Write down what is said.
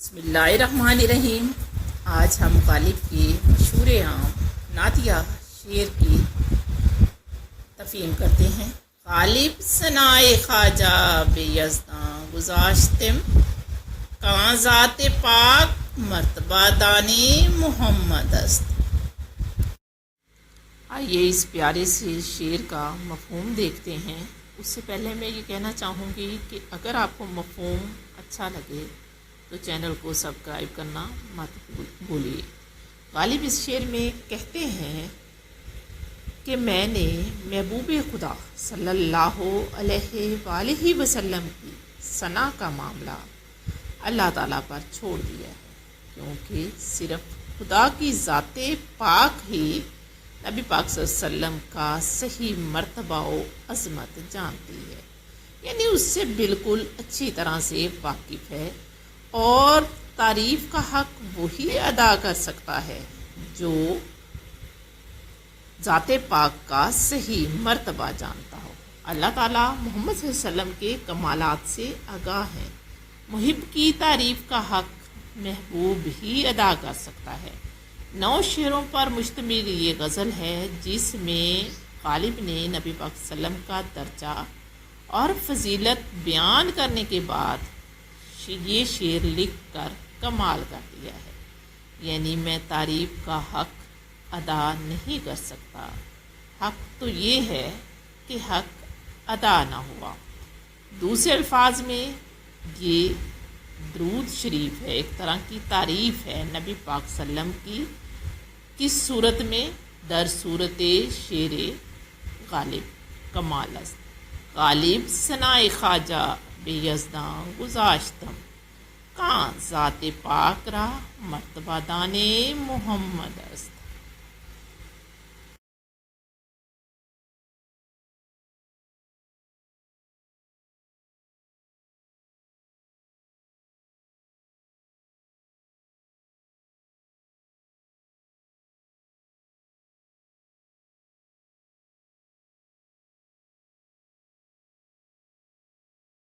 بسم اللہ الرحمن الرحیم۔ آج ہم غالب کی مشہور عام نعتیہ شعر کی تفہیم کرتے ہیں۔ غالب ثنائے خواجہ بے یزداں گذاشتم، کہاں ذات پاک مرتبہ دانے محمد است۔ آئیے اس پیارے سے شعر کا مفہوم دیکھتے ہیں۔ اس سے پہلے میں یہ کہنا چاہوں گی کہ اگر آپ کو مفہوم اچھا لگے تو چینل کو سبسکرائب کرنا مت بھولیے۔ غالب اس شعر میں کہتے ہیں کہ میں نے محبوب خدا صلی اللہ علیہ وآلہ وسلم کی ثنا کا معاملہ اللہ تعالیٰ پر چھوڑ دیا ہے، کیونکہ صرف خدا کی ذات پاک ہی نبی پاک صلی اللہ علیہ وسلم کا صحیح مرتبہ و عظمت جانتی ہے، یعنی اس سے بالکل اچھی طرح سے واقف ہے، اور تعریف کا حق وہی ادا کر سکتا ہے جو ذات پاک کا صحیح مرتبہ جانتا ہو۔ اللہ تعالیٰ محمد صلی اللہ علیہ وسلم کے کمالات سے آگاہ ہے۔ محب کی تعریف کا حق محبوب ہی ادا کر سکتا ہے۔ 9 شعروں پر مشتمل یہ غزل ہے، جس میں غالب نے نبی پاک صلی اللہ علیہ وسلم کا درجہ اور فضیلت بیان کرنے کے بعد یہ شعر لکھ کر کمال کر دیا ہے، یعنی میں تعریف کا حق ادا نہیں کر سکتا، حق تو یہ ہے کہ حق ادا نہ ہوا۔ دوسرے الفاظ میں یہ درود شریف ہے، ایک طرح کی تعریف ہے نبی پاک صلی اللہ علیہ وسلم کی، کس صورت میں؟ در صورت شعر غالب کمال است۔ غالب ثنائے خواجہ بے یزداں گذاشتم، کہاں ذات پاک را مرتبہ دانے محمد است۔